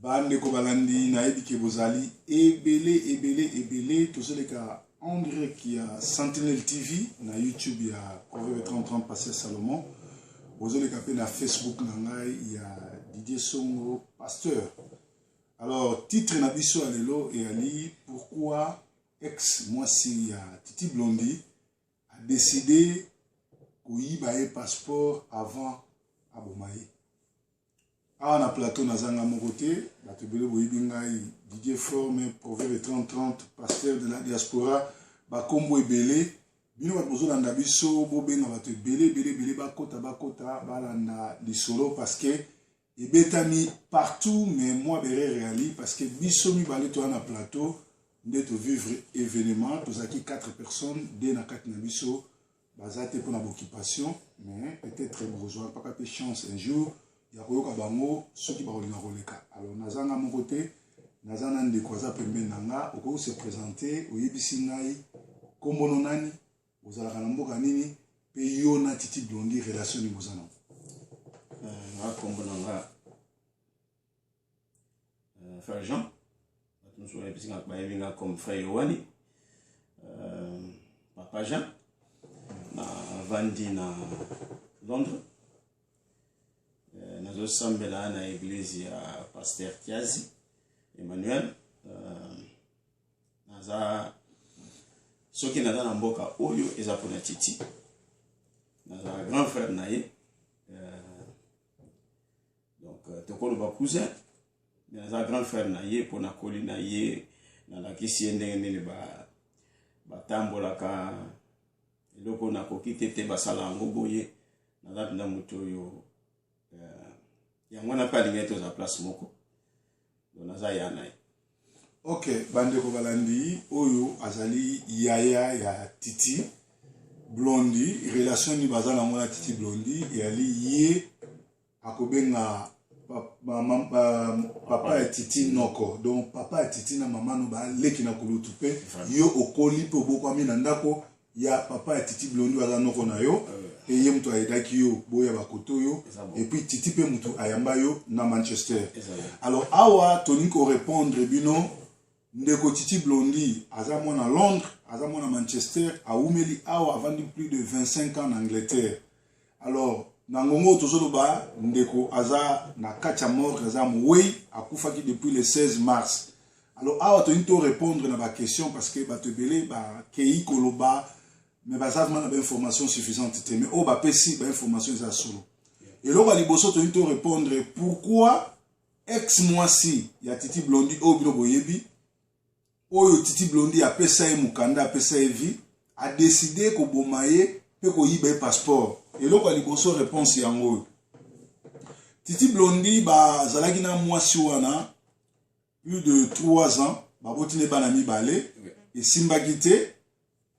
Bande Kobalandi, Naïbi Bozali, Ebele, tout ce en direct qui a Sentinelle TV, na YouTube, il y a Proverbe 30 Pasteur Salomon. Vous avez capé na Facebook, il y a Didier Songo, Pasteur. Alors, titre Nabiso Alelo et Ali, pourquoi moi si Titi Blondy a décidé qu'il y ait un passeport avant Abomaye. On a plateau Nazanga Mogote, Didier Forme, Proverbe 30 Pasteur de la diaspora, Bakombo Ebele, Bino Bakozo Landabiso, Bobenga Bate Bele, Bakota, Balanda, Lisolo, parce que Ebetami partout, mais moi, Béré réali, parce que Biso mi balé toi na plateau, de vivre événement, tous acquis 4 personnes, dès na 4 Nabiso, basate pour l'occupation, mais peut-être besoin, pas de chance un jour. Il y a un bango, ceux qui vont roleka. Alors, Nazanga mon côté, Nazana de Kwaza Pembe Nanga, au se présenter, au Yibisingai, Kombononani, aux Alarambo Ganini, Peyona Titi Blondy, relation de Mozano. Kombonanga, frère Jean, nous sommes comme frère Yohani, Papa Jean, na Vandi na Londres. Nous sommes là dans l'église à Pasteur Tiazi, Emmanuel. Ceux qui sont dans Mboka, Oyo, ils ont pour Titi. Nous avons un grand frère Naye. Donc, tu as un cousin. Nous avons un grand frère Naye pour Nakoli Naye. Nous avons un Kisiende, Batambolaka. Et donc, on a quitté Basala Ngoboye. Nous avons un Mutoyo. Yangwana pa lingeto za place moko donaza yanai. Ok, bande ko balandi oyo azali yaya ya Titi Blondy, relation ni bazala ngona Titi Blondy et ali ye akobenga papa et Titi noko. Donc papa et Titi na mama no ba leki na kulutu pe yo okoli pe bokwami na ndako ya papa et Titi Blondy bazala noko na yo. Et yem to aidaki yo boya bakoto yo et puis Titi pe mutu ayamba yo na Manchester. Alors awa toni ko répondre bino ndeko Titi Blondy aza mona Londres, aza mona Manchester, a umeli awa avandi plus de 25 ans en Angleterre. Alors nangongo tozolo ba ndeko aza na kacha mort aza mwei akufaki depuis le 16 mars. Alors awa toni to répondre na ba question parce que ba te belé ba kei koloba mais ça n'a pas d'informations suffisantes. Mais on va passer l'information à solo. Et là, on va répondre pourquoi ex-mois-ci, il y a Titi Blondy au Boyebi, ou Titi Blondy a PSA Mukanda, a PSA vie, a décidé qu'au Bomaye, peut qu'on y ait un passeport. Et là, on va répondre à en Titi Blondy, Zalagina mois-ci, plus de 3 ans, Botine Banami Balé, et Simbagité,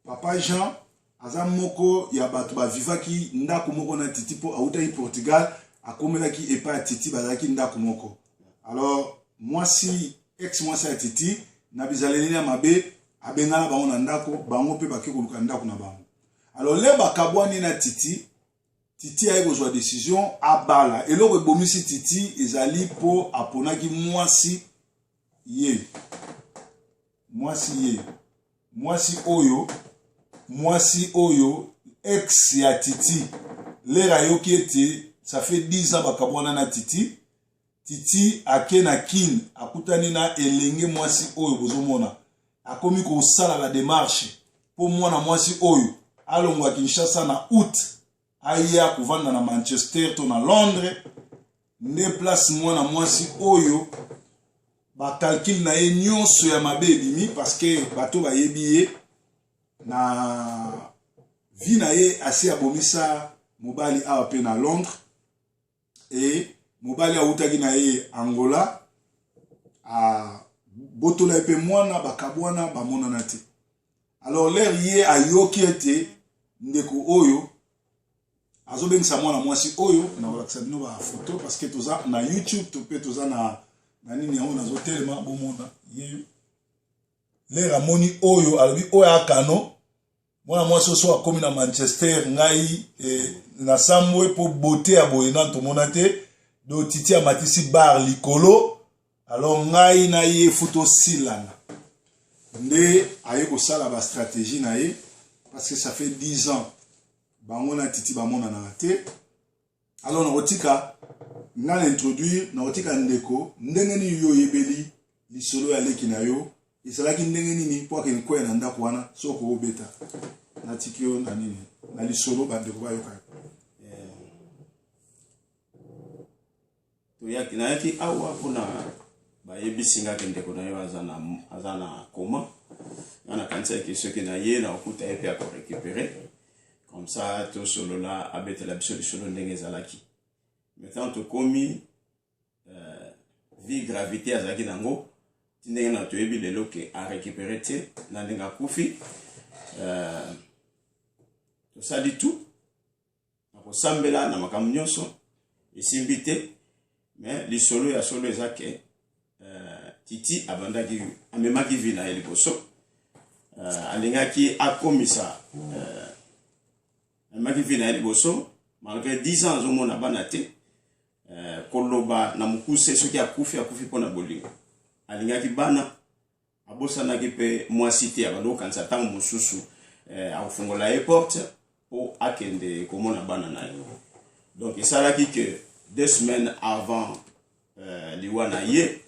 Papa Jean, Azam moko ya batu ba vivaki ndako moko na Titi po auta yi Portugal akomelaki epa Titi bazaki ndako moko. Alors moi si ex moi sa Titi na bizaleli na mabe abengala bango na ndako bango pe baki koluka ndako na bango. Alors le bakabwani na Titi a eu décision abala et lo bomisi Titi ezali po aponaki moi si oyo moi si oyo ex ya Titi les rayo qui était ça fait 10 ans bakabwana na Titi ake na kin akutani na elenge moi si oyo bozomona akomi ko sala la démarche pour moi si oyo alongwa Kinshasa na août aya kuvanda na Manchester to na Londres ne place moi si oyo ba calcul na ye nyonso ya mabe bimi parce que bato ba yebiye na vie na ye assez abomisa mobali awa pe na Londres et mobali autaki na ye Angola a botola pe mwana bakabwana bamonana te. Alors l'air ye ayoki ete ndeko oyo azobengisa mwana mwasi oyo na balakisa bino ba photo parce que toza na YouTube to pe toza na nini yango nazo telema bomona ye l'air amoni oyo alobi oyo akano mwana mwasi oso akomi na Manchester ngai na samwe po beauté ya boyena to monate do Titi amatisi bar likolo alors ngai na ye futo silana nde aye ko sala ba stratégie na ye parce que ça fait 10 ans bango na titi ba mona na te. Alors na otika nga introduire na otika ndeko ndenge ni yo yebeli lisolo ya leki na yo isalaki ndenge nini po ke nkoya na ndako wana soko obeta na tikio na nini na lisolo ba ndeko ba yoka to yaki na yaki awa kuna ba yebisinga ke ndeko na yo azana koma na kanisa ki soki na ye na okuta epe a ko récupérer comme ça to solo la abete la biso lisolo ndenge zalaki maintenant to komi vie gravité azaki nango ndenge na to yebi lelo ke a récupérer te na ndenge kufi to sali tout na ko sambela na makambo nyonso esimbi te mais lisolo ya solo ezake titi abandaki amemaki vi na ye liboso alingaki akomisa amemaki vi na ye liboso malgré 10 ans azomona bana te koloba na mokuse soki akufi mpona bolingo alingaki bana abosanaki mpe mwasi te abandi kokanisa ntango mosusu akofungola ye porte mpo akende komona bana na ye. Donc esalaki ke 2 semaines avant liwa na ye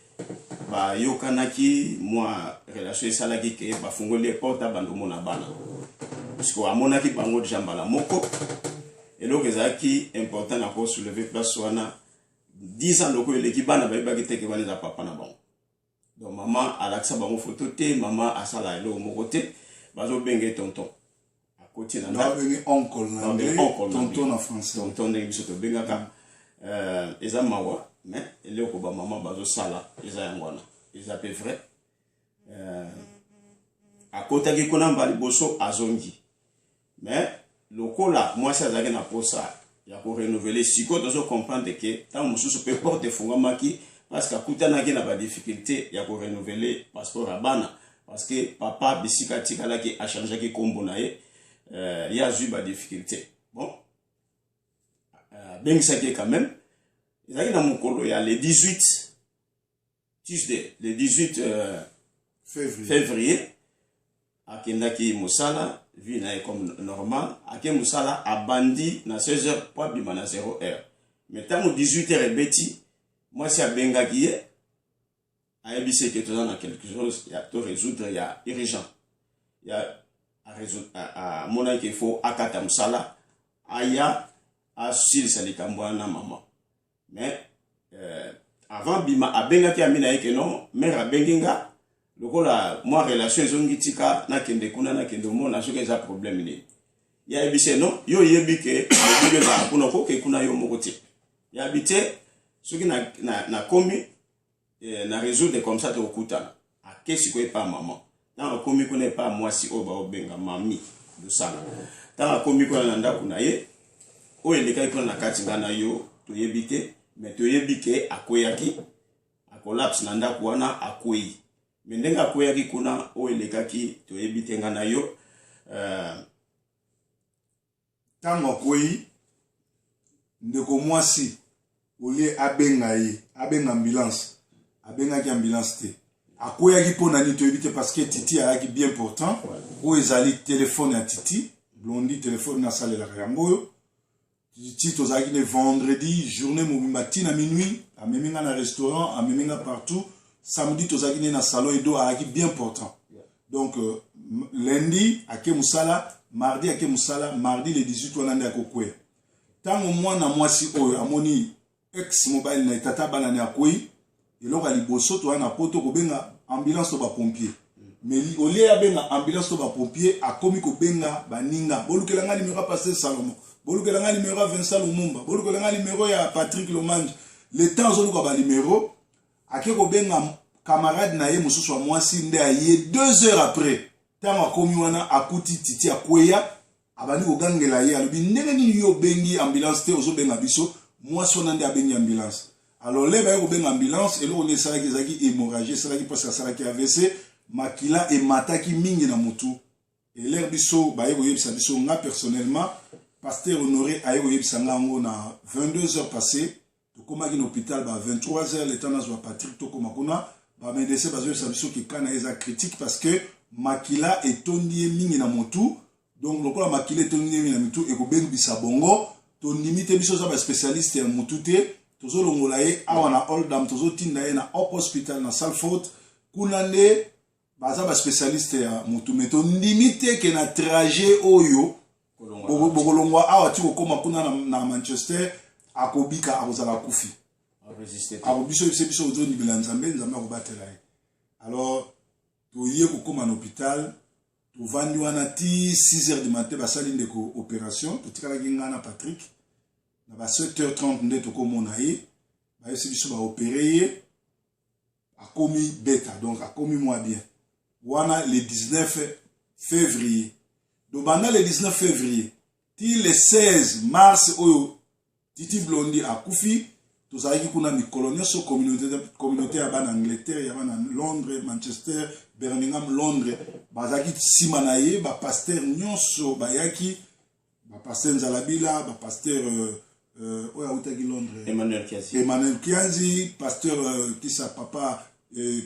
bayokanaki mwa relation esalaki ke bafungoli porte abandi komona bana puisque amonaki bango deja mbala moko eloko ezalaki important na ko soulever place wana 10 ans loko eleki bana bayebaki te ke bana eza papa na bango. Donc maman alakisa bango photo te, maman asala eloko moko te, bazobenge tonton akoti na ndako bengi oncle na anglais tonton na français tonton ndenge biso tobengaka eza mawa mais eloko ba maman bazosala eza yango wana eza pe vrai akotaki kuna mbali boso azongi mais lokola mwasi azalaki na posa ya ko renouveler siko tozo comprendre que tant mosusu pe porte fungamaki parce que akutanaki na ba difficulté ya ko renouveler passeport à bana parce que papa bisika tikalaki a changé ki kombo na ye y a eu ba difficulté bon bengisaki quand même ezalaki na mokolo ya le 18 Tuesday le 18 février akendaki mosala vie na comme normal ake musala abandi na 16h pour bima na 0h mais tango 18h ebeti moi si abengaki ye ayebise ke toza na quelque chose ya to résoudre ya urgent ya a résoudre a mona ke faut akata musala aya asilisa likambo na mama mais avant bima abengaki amina ye ke non mère abenginga lokola moi relation ezongi tika na kende kuna na kende mona soki eza problème ni ya ebise non yo yebi ke obige za kuna ko ke kuna yo moko te ya habité soki na komi na résoudre comme ça te okutana akesi ko epa maman na komi kuna epa mwasi o ba obenga mami do sana ta komi kuna na ndako na ye o eleka kuna na kati ngana yo to yebite mais to yebike akoyaki akolapse na ndako wana akoyi mendenga koyaki kuna o elekaki to ebitenga na yo tango koyi ndeko mwasi olie abenga ambulance te akoyaki pona ni to ebite parce que titi ayaki bien important o ezali téléphone ya titi blondi téléphone na salela yango titi tozaki ne vendredi journée mobimba tina minuit ameminga na restaurant ameminga partout samedi tozaki ne na salon edo ayaki bien important donc lundi ake musala mardi ake musala mardi le 18 wana nde akokweya ntango mwana mwasi oyo amoni ex mobile na etata bana ne akoyi eloko ya liboso toya na poto kobenga ambulance to bapompier mais olie abenga ambulance to bapompier akomi kobenga baninga bolukela nga numéro ya Pasteur Salomon bolukela nga numéro ya Vincent Lumumba bolukela nga numéro ya Patrick Lomange le temps ozoluka ba numéro ake kobenga camarade na ye mosusu wa mwasi nde aye 2 heures après tango akomi wana akuti titi akweya abandi kogangela ye alobi ndenge nini yo bengi ambulance te ozobenga biso mwasi wana nde abengi ambulance alors le baye kobenga ambulance eloko nde esalaki ezalaki hémorragie esalaki mpasi asalaki AVC makila emataki mingi na motu elere biso baye koyebisa biso nga personnellement Pasteur Honoré aye koyebisa nga yango na 22 heures passées tokómaki na hôpital ba 23h le temps nazwa Patrick tokóma kuna ba médecin bazoyebisa biso ke kana eza critique parce que makila etondi ye mingi na motu. Donc lokola makila etondi ye mingi na motu ekobengisa bongo tondimi te biso za ba spécialiste ya motu te tozolongola ye awa na Oldham tozotinda ye na Hope Hospital na Salford kuna nde baza ba spécialiste ya motu me tondimi te ke na trajet oyo bokolongwa awa ti kokóma kuna na Manchester akobika akozala kufi biso ozondimela nzambe akobatela ye. Alors toye kokóma na hôpital tovandi wana ti 6h du matin basali ndeko opération totikalaki nga na Patrick na ba 7h30 nde tokomona ye bayebisi biso baopere ye akomi beta donc akomi moins bien wana le 19 février. Donc pendant le 19 février ti le 16 mars oyo Titi Blondy akufi tozalaki kuna mikolo nyonso communauté ya bana Angleterre ya bana Londres Manchester Birmingham Londres bazalaki nsima na ye bapaster nyonso bayaki bapaster Nzalabila bapaster oyo autaki Londres Emmanuel Kianzi pasteur kisa papa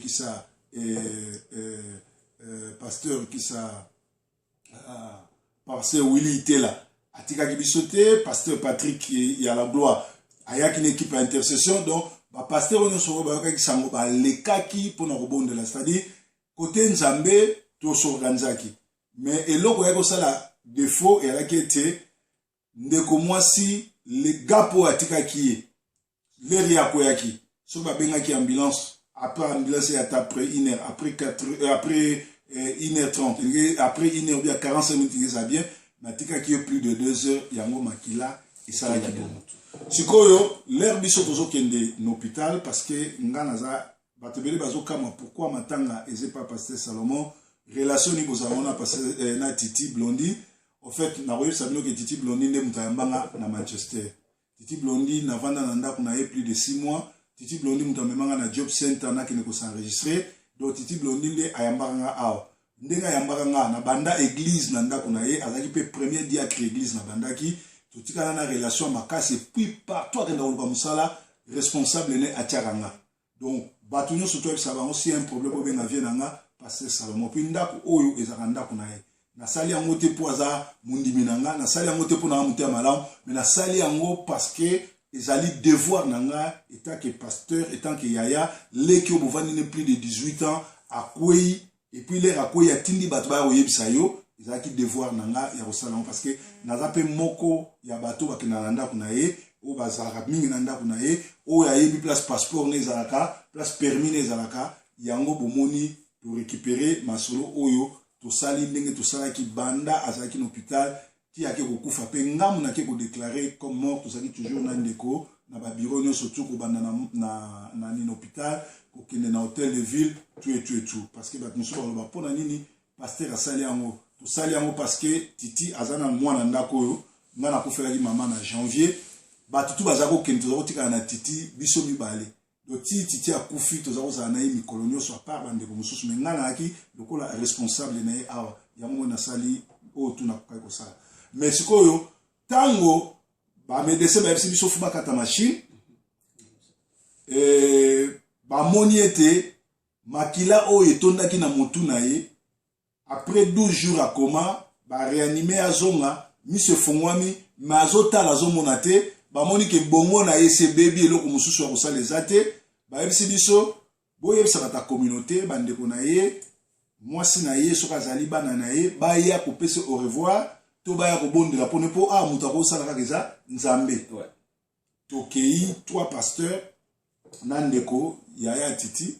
kisa pasteur kisa pasteur Willy Itela atikaki biso te pasteur Patrick ya la gloire ayaki une équipe intercession donc ba pasteur nyonso bayokaki sango balekaki mpona kobondela c'est-à-dire côté nzambe tosorganizaki mais eloko ya kosala défaut eyalaki ete ndeko mwasi le gapo atikaki ye leri akoyaki soki babengaki ambulance après ambulance yata après 1 heure après 1h30 après 1 heure bien 45 minutes ça bien natikaki plus de 2 heures yango makila esalaki bongo sikoyo l'air biso tozokende na hôpital parce que nga naza batebele bazokama pourquoi matanga eze pas pasteur Salomon relation ni bozalona pasteur na Titi Blondy en fait na koyebisa bino ke Titi Blondy nde mutu ayambanga na Manchester. Titi Blondy na vanda na ndako na ye plus de 6 mois. Titi Blondy mutu amemanga na job center na kene ko s'enregistrer donc Titi Blondy nde ayambanga awa ndenga ayambanga na banda église na ndako na ye azaki pe premier diacre église na bandaki totikana na relation makasi puis partout akenda koluka musala responsable ne atiakanga donc batu nyonso toyebisa bango si un problème obenga vie nanga pasteur Salomon puis ndako oyo ezaka ndako na ye nasali yango te po aza mundimi nanga nasali yango te po na mutu ya malamu mais nasali yango parce que ezali devoir nanga étant que pasteur étant que yaya leki obovandi ne plus de 18 ans akwei et puis les akwei atindi bato ba oyebisa yo ezalaki devoir nanga ya kosala parce que naza pe moko ya bato bakenda na ndako na ye oyo bazalaka mingi na ndako na ye oyo ayebi place passeport ne ezalaka place permis ne ezalaka yango bomoni to récupérer masolo oyo tosali ndenge tosalaki banda azalaki na hôpital ti ake kokufa pe ngamu nake kodéclarer comme mort tozalaki toujours na ndeko na babiro nyonso tu kobanda na nini hôpital kokende na hôtel de ville tout parce que bato mosusu baloba mpona nini pasteur asali yango tosali yango parce que Titi aza na mwana ndako oyo nga nakufelaki mama na janvier bato tu baza kokende toza kotikala na Titi biso mibale donc Titi akufi toza kozala na ye mikolo nyonso apart bandeko mosusu me nga nayaki lokola responsable na ye awa yango nasali oyo tu nakokaki kosala mais sikoyo ntango bamedecin bayebisi biso fu bakata machine bamoni ete makila oyo etondaki na motu na ye après 12 jours à coma baréanime azonga miso efongwami me azotala azomona te bamoni ke bongo na ye sebebi eloko mosusu ya kosala eza te bayebisi biso boyebisaka ta communauté bandeko na ye mwasi na ye soki azali bana na ye baya kopesa au revoir to baya kobondela mpone mpo moto akosala kaka eza nzambe tokei 3 pasteurs na ndeko yaya Titi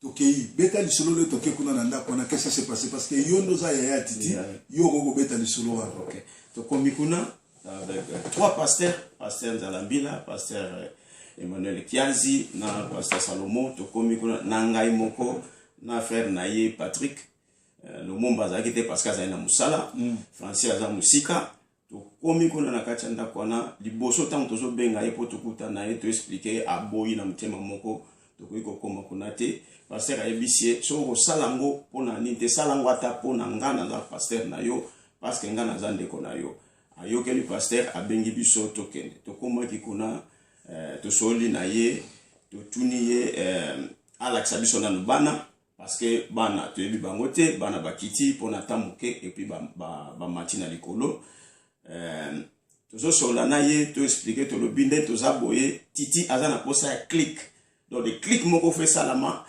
tokei beta lisolo le toke kuna na ndako na qu'est-ce qui s'est passé parce que yondo za yaya Titi yo koko beta lisolo wa OK tokomi kuna avec 3 pasteurs pasteur Nzalambila pasteur Emmanuel Kianzi na pasteur Salomon tokomi kuna na ngai moko na frère na ye Patrick le momba azaki te parce que azali na musala Francis aza musika tokomi kuna na kati ya ndako wana liboso ntango tozobenga ye po tokutana ye toexplike aboyi na motema moko tokoki kokoma kuna te pasteur ayebisi ye soki kosala yango mpona nini te sala yango ata mpona nga naza pasteur na yo parce que nga naza ndeko na yo ayokeli pasteur abengi biso tokende tokomaki kuna tosoli na ye totuni ye alakisa biso nanu bana parce que bana toyebi bango te bana bakiti mpona ta moke epuis bamati na likolo tozosola na ye toexplike tolobi nde toza boye titi aza na posa ya clic donc de clic moko fe salama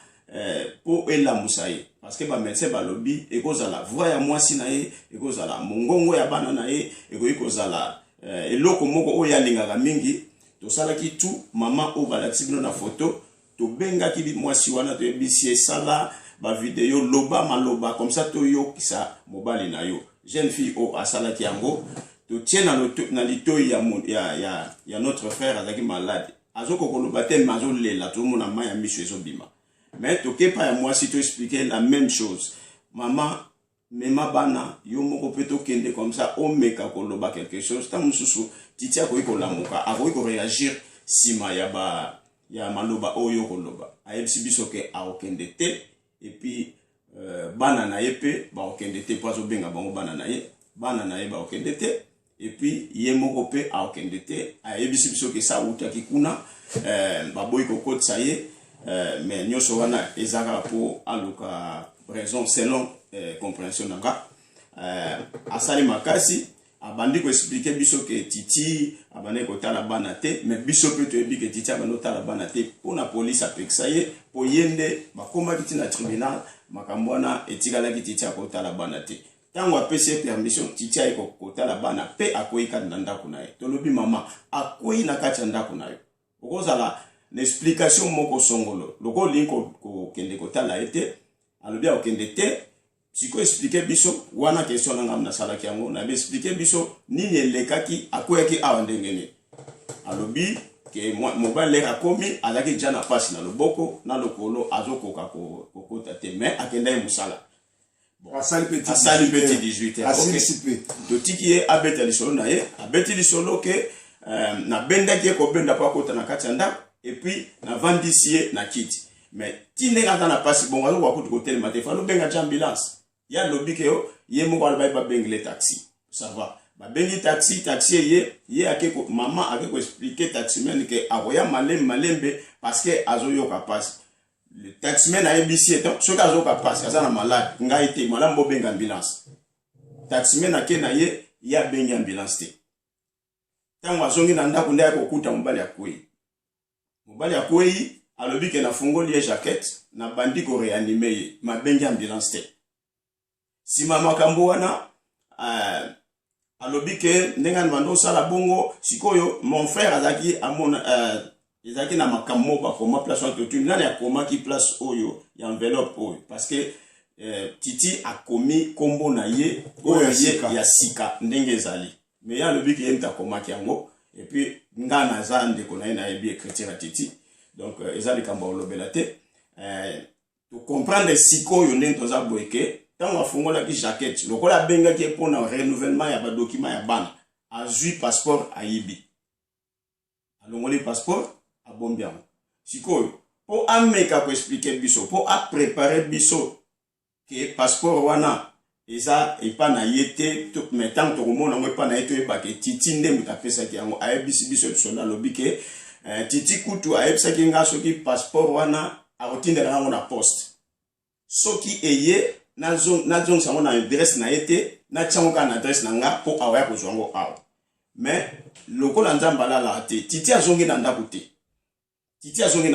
po elamusa ye parce que bamédecin balobi ekozala voix ya mwasi na ye ekozala mongongo ya bana na ye ekoki kozala eloko moko oyo alingaka mingi tosalaki tu mama oyo balakisi bino na foto tobengaki mwasi wana toyebisi esala bavideo loba maloba comme ça toyokisa mobali na yo jeune fille oyo asalaki yango totie na litoi ya notre frère azalaki malade azokokoloba te me azolela tomona mai ya miso ezobima mais tokepa ya mwasi toexplike la même chose mama mema bana yo moko pe tokende comme ça omeka koloba quelque chose ta mosusu titi akoki kolamuka akoki koréagir nsima ya maloba oyo koloba ayebisi biso ke aokende te epuis bana na ye mpe baokende te po azobenga bango bana na ye baokende te epuis ye moko mpe aokende te ayebisi biso ke sa awutaki kuna baboyi kokotisa ye mais nyonso wana ezaka mpo aluka raison selon compréhension na nga asali makasi abandi koexplike biso ke titi abandi kotala bana te mais biso mpe toyebi ke titi abandi kotala bana te mpona polise apekisa ye mpo ye nde bakomaki ti na tribunal makambo wana etikalaki titi akotala bana te ntango apesi ye permission titi aye kotala bana mpe akwei kati na ndako na ye tolobi mama akwei na kati ya ndako na yo okozala na explication moko songolo loko olingi kokende kotala ye te alobi akokende te siko explike biso wana question na ngam nasalaki yango nayebi explike biso nini elekaki akweyaki awa ndenge nini alobi ke mobali lere akomi azalaki ja na pasi na loboko na lokolo azokoka kokota te mais akenda ye mosala asali peti 18 totiki ye abeta lisolo na ye abeti lisolo ke nabendaki ye kobenda mpo akota na kati ya ndako epuis navandisi ye na kiti mais ti ndenge aza na pasi bongo azokoka kutu kotelema te falo benga ti ambulance ye alobi ke yo ye moko alobai babengile taxi ça va babengi taxi ye ake mama ake koexplike taximen ke akoya malembe parce que azoyoka pasi le taximen ayebisi ye soki azoyoka pasi aza na malade ngai te malamu bobenga ambulance taximen ake na ye abengi ambulance te ntango azongi na ndako nde akokuta mobali akwei alobi ke nafungoli ye jaquette na bandi koreanime ye mabengi ambulance te nsima makambo wana alobi ke ndenge ani bando osala bongo sikoyo mon frère ezalaki na makambo moko bakoma place wana totuni nani akomaki place oyo ya enveloppe oyo parce que titi akomi kombo na ye oyo ya sika ndenge ezali mais ye alobi ke ye nte akomaki yango epuis nga naza ndeko na ye nayebi écriture ya titi donc eza likambo olobela te tocomprendre sikoyo ndenge toza boye ke ntango afungolaki jaquette lokola abengaki mpona renouvellement ya badokima ya bana azwi passeport ayibi alongoli passeport abombi yango sikoyo mpo ameka koexplike biso mpo aprepare biso ke passeport wana eza epa na ye te me ntango tokomona yango epa na ye toyebake titi nde moto apesaki yango ayebisi biso lisolo alobi ke titi kutu ayebisaki nga soki passeport wana akotindela yango na poste soki eye nazongisa yango na adresse na ye te natiango kaka na adresse na nga mpo awaya kozwa yango awa mais lokola nzambe alalaka te titi azongi na ndako te azwi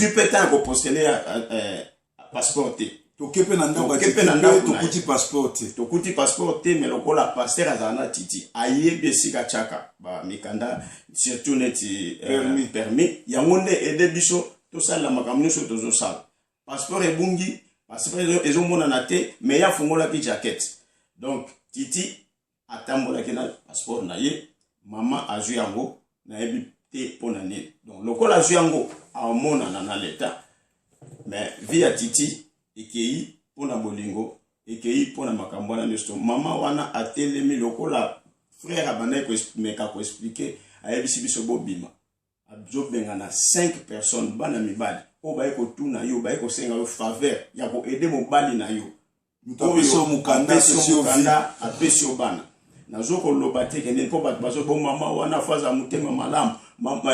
mpe ntango kopostele passeport te tokepe na ndako tokuti passeport te mais lokola paster azala na titi ayebi esika tiaka bamikanda surtout neti permis yango nde ede biso tosalela makambo nyonso tozosala passeport ebungi passeport ezomonana te mais ye afungolaki jaquette donc titi atambolaki na passeport na ye mama azwi yango nayebi te mpo na nini donc lokola azwi yango amonana na leta mais vi ya titi ekei mpona bolingo ekei mpona makambo wana nyonso mama wana atelemi lokola frère abandaki komeka koexplike ayebisi biso bobima azobenga na 5 personnes bana mibali oyo baye kotuna yo baye kosenga yo faveur ya koede mobali na yo oyo mukanda apesi yo bana nazo koloba te kende po bato bazo bo mama wana faza mutema malamu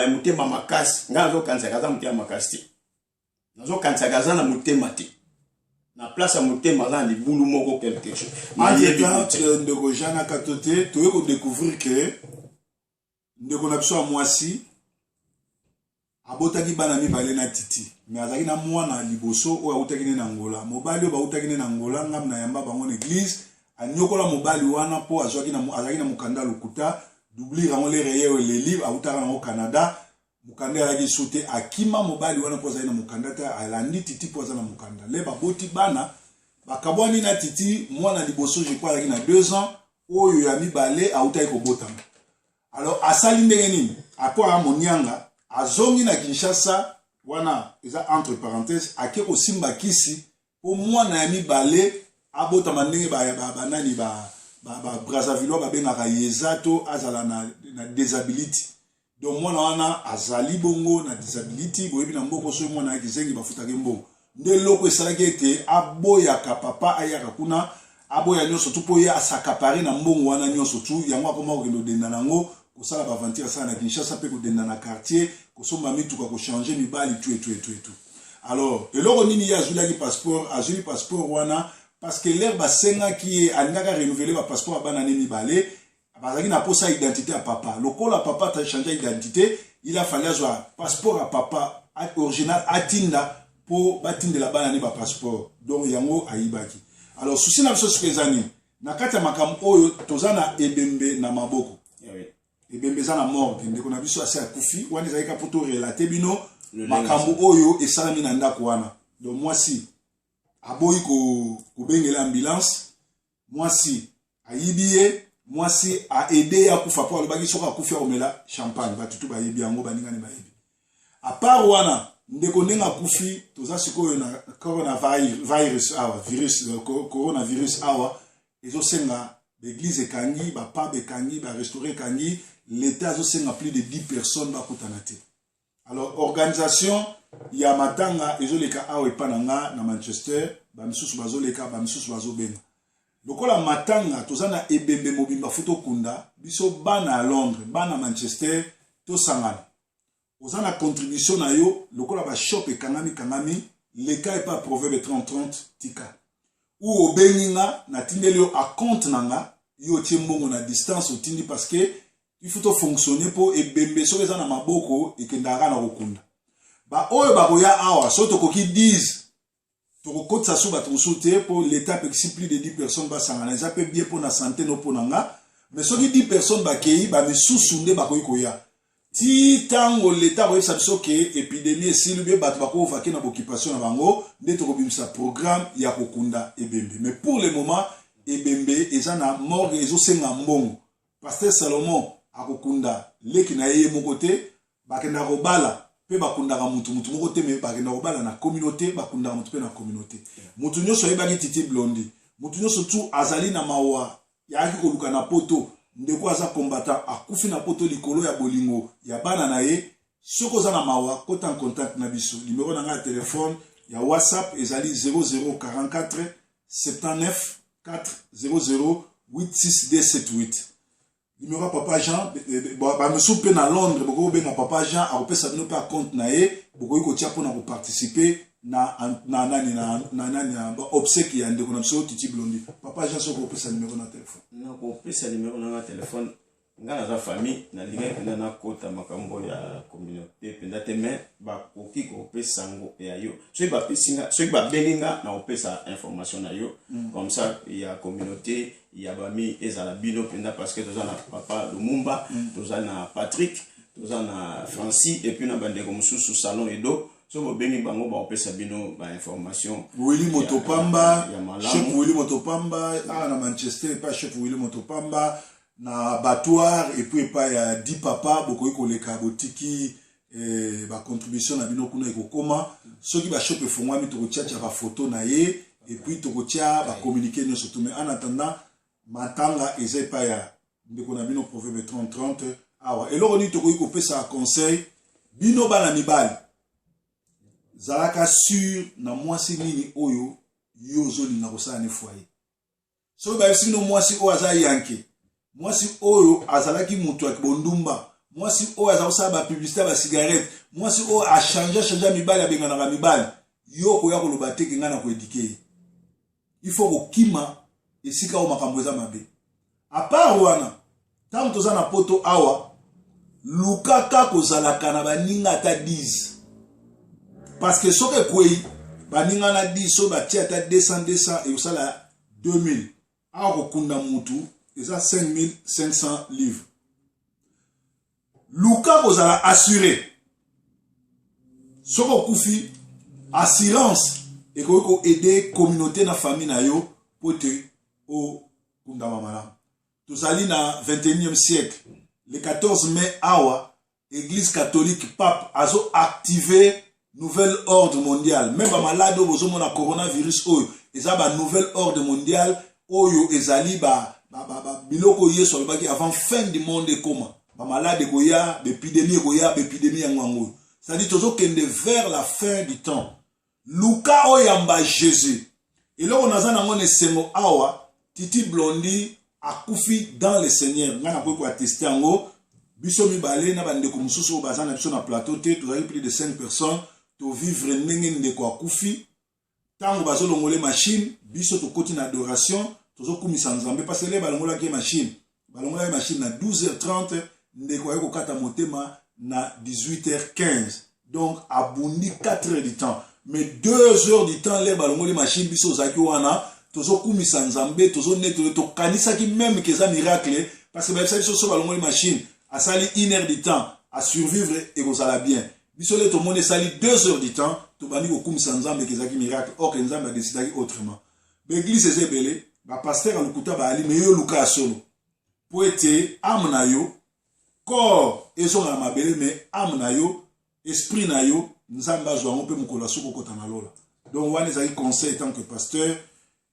mutema makasi nga nazo kanisa kaza mutema makasi te nazo kanisa kaza na mutema te na place ya mutema za libulu moko quelque chose ndeko jana katote toye ko découvrir que ndeko na biso ya mwasi abotaki bana mibale na titi mais azaki na mwana liboso oyo autaki ne na ngola mobali oyo bautaki ne na ngola ngam na yamba bango na église anyokola mobali wana po azaki na mukanda lokuta doublir yango lere ye le livre autaka nango Canada mukanda alaki soute akima mobali wana po azaki na mukanda ta alandi titi po azana mukanda le baboti bana bakabwani na titi mwana liboso je crois azaki na 2 ans oyo ya mibale autaki kobotama alors asali ndenge nini apo a monianga azongi na Kinshasa wana eza entre parenthèses ake ko simba kisi po mwana ya mibale abota mandenge banani ba Brazzaville ba bengaka yezato azala na disability donc mwana wana azali bongo na disability boyebi na mboko so mwana ya kizengi bafutaka mbongo nde loko esalaki ete aboya ka papa ayaka kuna aboya nyonso tu po ya asakapare na mbongo wana nyonso tu yango akoma kokendo denda nango kosala baventure sana na Kinshasa pe kodenda na quartier kosomba mituka ko changer mibali tout alors eloko nini ya azulaki passeport wana parce que l'air basenga qui alingaka renouveler ba passeport bana ne mibale bazaki na posa identité à papa lokola papa ta changer identité il a fallu avoir passeport à papa original atinda po batindela bana ne ba passeport donc yango ayibaki alors souci na biso sipezani na kati ya makambo oyo tozana ebembe na maboko ebembe za na mort ndeko na biso ase akufi wana ezalika poto relater bino makambo oyo esalami na ndako wana donc mwasi aboyi ko bengela ambulance mwasi ayibiye mwasi a aider ya kufa po alobaki soka akufi omela champagne batutu bayibi yango baninga ne bayibi a part wana ndeko ndenga kufi toza sikoyo na coronavirus awa ezosenga l'église ekangi ba pub ekangi ba restaurant ekangi l'état azosenga plus de 10 personnes bakutana te alors organisation ya matanga ezoleka awa epananga na Manchester bamisusu bazoleka bamisusu bazobenga lokola matanga tozana ebembe mobimba foto kunda biso bana à Londres bana Manchester to sangana ozana contribution na yo lokola ba shop ekangami leka epa proverbe 30-30 tika ou obeninga na tindeli yo a compte nanga yo tie mbongo na distance otindi parce que il faut fonctionner pour ebembe so eza na maboko ekendaka na kokunda ba oyo bakoya awa so tokoki 10 tokokotisa so bato te pour l'état pexi plus de 10 personnes basangana eza pe bien pour na santé no pour nanga mais soki 10 personnes bakei ba misusu nde bakoyi koya ti tango l'état boyebisa biso ke épidémie esili bie bato bakovaki na boccupation na bango nde tokobimisa programme ya kokunda ebembe mais pour le moment ebembe eza na morgue ezosenga mbongo pasteur Salomon akokunda leki na yeye moko te bakenda kobala pe bakundaka mutu moko te me bakenda kobala na communauté bakundaka mutu pe na communauté mutu nyonso ayebaki Titi Blondi mutu nyonso tu azali na mawa yaki koluka na poto ndeko aza combattant akufi na poto likolo ya bolingo ya bana na ye soko oza na mawa kota en contact na biso numéro na nga ya telefone ya WhatsApp ezali 0044 79 400 86278 numéro papa Jean ba me soupe na Londres boko benga papa Jean a opesa bino pa compte na ye boko ko tia pona ko participer na obsèque ya ndeko na biso Titi Blondi papa Jean soko opesa numéro na téléphone na ko opesa numéro na téléphone ngana za famille na linga penda na kota makambo ya communauté penda te mais ba koki ko opesa ngo ya yo so ba pesinga so ba beninga na opesa information na yo comme ça il y a communauté il y a bami ezala bino penda parce que tozana papa Lumumba tozana Patrick tozana Francis et puis na bande comme sous salon edo so bo beni bango ba opesa bino ba information Willy Motopamba chef Willy Motopamba na Manchester pas chef Willy Motopamba na Batoire et puis pas ya 10 papa bokoyi koleka botiki ba contribution na bino kuna ekokoma soki ba shop efongwami tokotia ba photo na ye et puis tokotia ba communiquer nyonso tout mais en attendant matanga eza pa ya ndeko na bino proverbe 30-30 awa eloko ni tokoyi kopesa conseil bino bana mibali zalaka sur na mwasi nini oyo yo zolinga kosala ne foyer so ba sino mwasi o aza yanke mwasi oyo azalaki mutu ya bondumba, mwasi oyo azakosala ba publicité ba cigarette, mwasi oyo a changer mibali abenganaka mibali, yo koya koloba te kenga na koéduquer. Il faut kokima esika o makambo eza mabe. A part wana, tant toza na poto awa, lukaka kozalaka na baninga ata 10. Parce que soke kwei baninga na 10 so batia ata 200 et osala 2000. Awa kokunda mutu eza 5500 livres. Luka kozala assuré. Soko kufi assurance et ko aider communauté na famille na yo pote o kunda mamala. Tozali na 21e siècle. Le 14 mai awa Église catholique pape azo activé nouvel ordre mondial. Même ba malade bozo mona coronavirus oyo eza ba nouvel ordre mondial oyo ezali biloko yeso alobaki avant fin du monde ekoma. Ba malade goya, bépidémie goya, bépidémie yango. C'est-à-dire tozo kende vers la fin du temps. Luka oyamba Jésus. Et là on a un sengo awa Titi Blondi akufi dans le Seigneur. Ngana ko attester yango. Biso mibale na bande ko mususu bazana biso na plateau te tozali plus de 5 personnes to vivre ndenge ndeko akufi. Tango bazo longole machine, biso to koti na adoration, tozo kumisa nzambe parce que les balongola ki machine. Balongola machine na 12h30 ndeko ayeko kata motema na 18h15. Donc abundi 4 heures du temps. Mais 2 heures du temps les balongoli machine biso zaki wana tozo kumisa nzambe tozo neto to kanisa ki même que ça miracle parce que biso so balongoli machine a sali 1 heure du temps à survivre et ko sala bien. Biso le to monde sali 2 heures du temps to bani ko kumisa nzambe que zaki miracle or que nzambe a décidé autrement. L'église ezebele ba pasteur a lukuta ba ali meyo luka solo. Poete amna yo corps ezo na mabele mais amna yo esprit na yo nzamba zo ngo pe mukola soko kota na lola. Donc wana ezali conseil tant que pasteur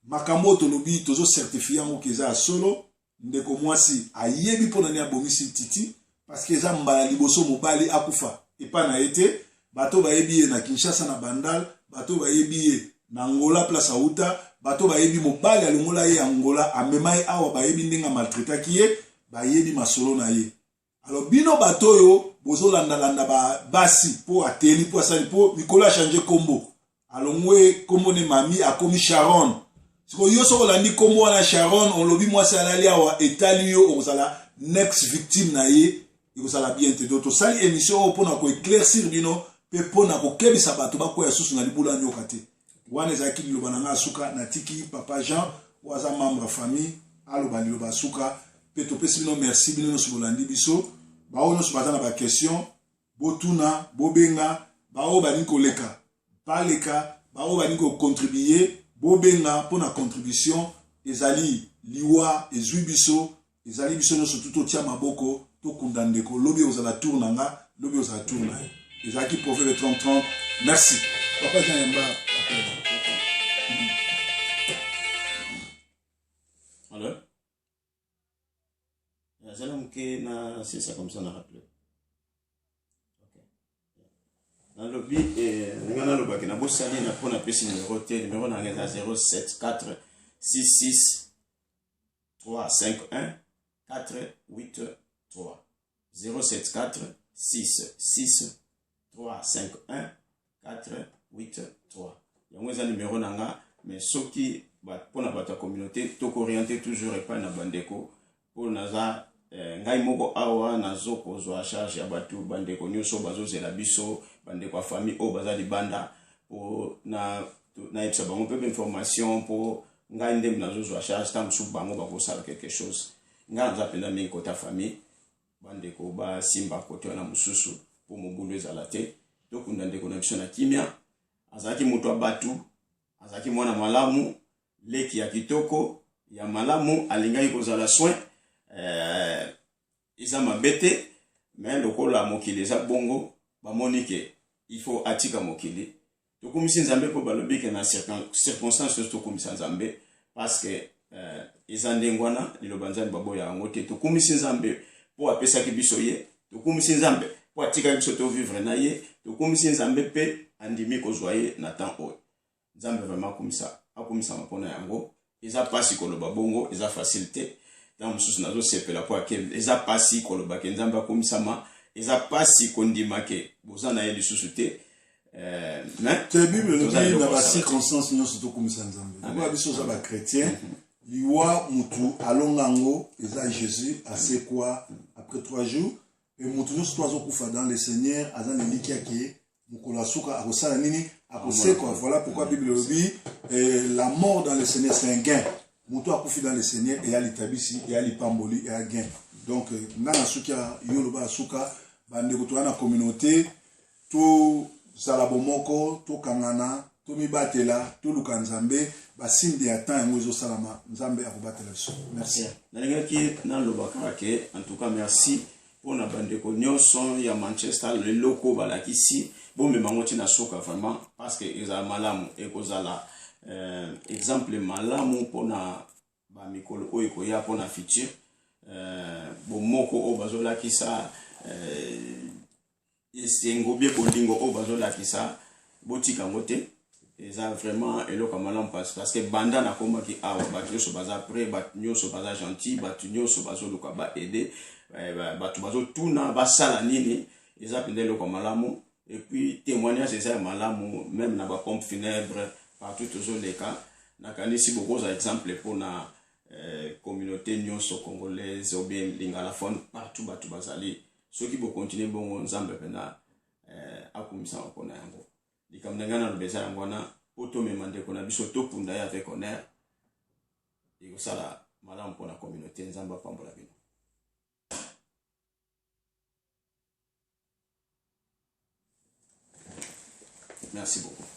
makambo to lobi tozo certifier ngo keza solo ndeko mwasi ayebi pona ni abomisi titi parce que eza mbala liboso mobali akufa epa na ete bato bayebi na Kinshasa na Bandal, bato bayebi na Angola place Auta, bato bayebi mobali alongola ye Angola amemai awa bayebi ndinga maltraita kiye bayebi masolo na ye. Alors bino bato yo bozo landa ba basi po ateli po asali po Nicolas changer combo. Alongwe kombo ne mami akomi Sharon. Siko yo so landi kombo na Sharon on lobi mwasi alali awa etali yo ozala next victime na ye ikozala bien te doto sali émission po na ko éclaircir bino pe po na ko kebisa bato ba ko ya susu na libula nyoka te. Wana ezaki liloba na suka na tiki papa Jean waza membre famille aloba liloba suka pe to pesi bino merci bino so bolandi biso. Bao nyonso baza na ba question botuna bobenga bao bani koleka paleka bao bani ko contribuer bobenga pour na contribution ezali liwa ezwi biso ezali biso nyonso tuto tia maboko to kundandeko lobi ozala tour nanga lobi ozala tour na ezaki prophète 30 merci papa Jean-Yamba. Alors c'est ça comme ça, on a rappelé. Dans le but, on a le bac, on a beau salir, on a pris le numéro 074 66 351 483 074 66 351 483. Il y a un numéro nanga, mais ceux qui pour la communauté, tout orienté toujours et pas na bandeko pour naza ngai moko awa nazo kozwa charge ya batu bandeko nyonso bazozela biso bandeko famille o baza libanda pour na epsa bango pe information pour ngai ndem nazozwa charge tam su bango bakosala quelque chose ngai nzapenda mingi kota famille bandeko ba simba kote na mususu pour mobulu ezala te tokunda ndeko na biso na kimia azaki moto abatu azaki mwana malamu leki ya kitoko ya malamu alingaki kozala soin isa mabete mais lokola mokili eza bongo bamonike il faut atika mokili tokumisi nzambe po balobike na circonstances tokumisa nzambe parce que isa ndengwana liloba nzambe baboya yango te tokumisi nzambe po apesaki biso ye tokumisi nzambe po atika biso to vivre na ye tokumisi nzambe pe andimi kozwa ye na temps oyo nzambe vraiment akumisa mapona yango eza pasi koloba bongo eza facilité dans mosusu nazo sepela po ake eza pasi koloba ke nzambe akomisama eza pasi kondima ke boza na ye lisusu te mais te bible lobi na ba circonstance nyonso tokomisa nzambe lokola biso oza bachrétien liwa mutu alongango eza jésus asekwa après 3 jours et mutu nyonso to azokufa dans le seigneur aza na eliki yake mokolo asuka akosala nini akosekwa. Voilà pourquoi bible lobi la mort dans le seigneur c'est un gain. Mutu akufi dans le seigneur eya litabisi eya lipamboli eya gain. Donc nga na suki ya yo loba asuka bandeko toza na communauté tozala bomoko tokangana tomibatela toluka nzambe basinde ya temps yango ezosalama nzambe akobatela biso. Merci. nalingaki nalobaka ke en tout cas merci mpona bandeko nyonso ya Manchester leloko balakisi bomemango ntina soka vraiment parce que ezala malamu ekozala exemple malamu mpona bamikolo oyo ekoya mpona futur bomoko oyo bazolakisa esengo bie bolingo oyo bazolakisa botika yango te eza vraiment eloko malamu parce que banda nakomaki awa bato nyonso baza prêt bato nyonso baza gentil bato nyonso bazoluka baede bato bazotuna basala nini eza mpenza eloko malamu et puis témoignage eza ya malamu même na bapompe funèbre partout tozoleka nakanisi bokozwa exemple mpona communauté nyonso congolaise ou bien lingalaphone partout bato bazali soki bokontinue bongo nzambe mpena akumisama mpona yango likambo na ngai naloba eza yango wana po tomema ndeko na biso topunda ye avec honneur ekosala malamu mpona communauté nzambe apambola bino. Merci beaucoup.